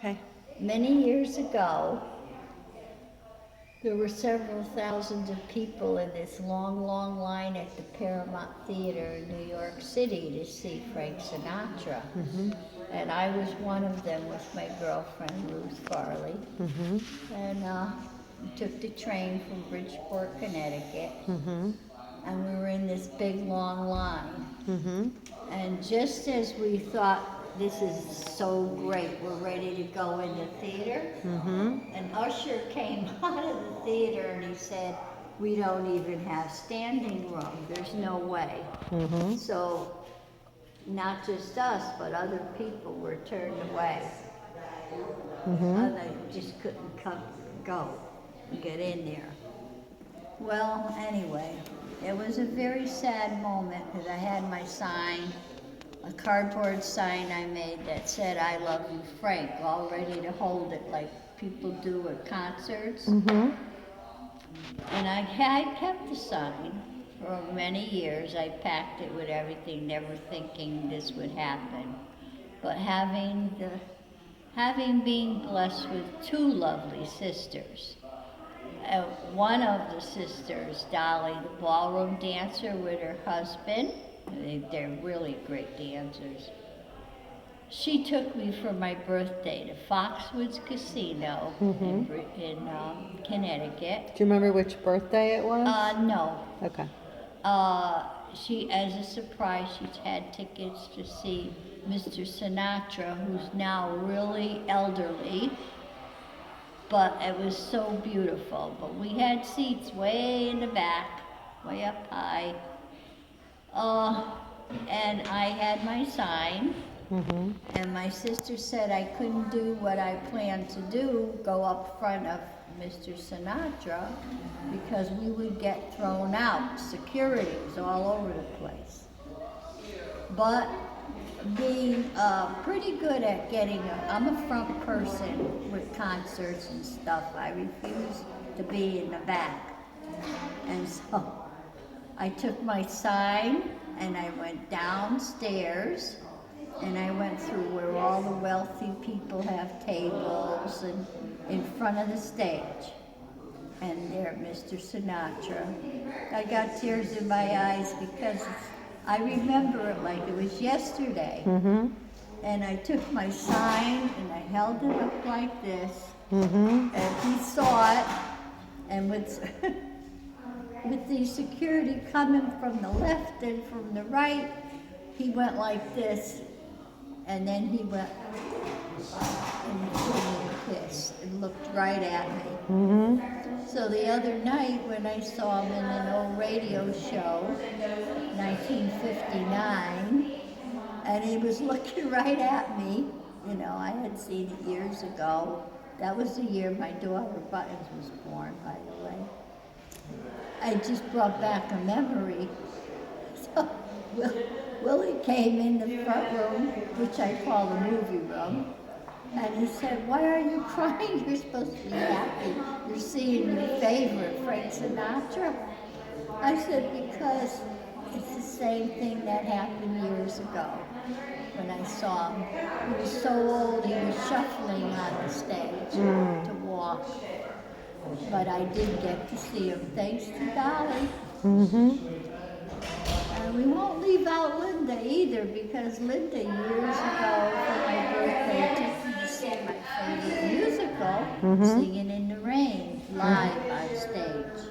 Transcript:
Okay. Many years ago, there were several thousands of people in this long, long line at the Paramount Theater in New York City to see Frank Sinatra. And I was one of them with my girlfriend, Ruth Farley. And we took the train from Bridgeport, Connecticut. And we were in this big, long line. And just as we thought, this is so great, we're ready to go in the theater, an usher came out of the theater and he said, we don't even have standing room, there's no way. So, not just us, but other people were turned away. And they just couldn't go and get in there. Well, anyway, it was a very sad moment because I had my sign, a cardboard sign I made that said, I love you, Frank, all ready to hold it like people do at concerts. And I had kept the sign for many years. I packed it with everything, never thinking this would happen. But having been blessed with two lovely sisters, one of the sisters, Dolly, the ballroom dancer with her husband, they're really great dancers. She took me for my birthday to Foxwoods Casino in Connecticut. Do you remember which birthday it was? No. Okay. She, as a surprise, she had tickets to see Mr. Sinatra, who's now really elderly. But it was so beautiful. But we had seats way in the back, way up high. And I had my sign. And my sister said I couldn't do what I planned to do, go up front of Mr. Sinatra, because we would get thrown out. Security was all over the place. But being pretty good at I'm a front person with concerts and stuff. I refuse to be in the back. And so I took my sign and I went downstairs and I went through where all the wealthy people have tables and in front of the stage. And there, Mr. Sinatra. I got tears in my eyes because I remember it like it was yesterday. And I took my sign and I held it up like this. And he saw it. And with the security coming from the left and from the right, he went like this. And then he went and he gave me a kiss and looked right at me. So the other night when I saw him in an old radio show, 1959, and he was looking right at me, you know, I had seen it years ago. That was the year my daughter Buttons was born, by the way. I just brought back a memory. So Willie came in the front room, which I call the movie room, and he said, why are you crying? You're supposed to be happy. You're seeing your favorite, Frank Sinatra. I said, because it's the same thing that happened years ago when I saw him. He was so old, he was shuffling on the stage to walk. But I did get to see him, thanks to Dolly. And we won't leave out Linda either, because Linda years ago for my birthday took me to see my favorite musical, Singing in the Rain, live on stage.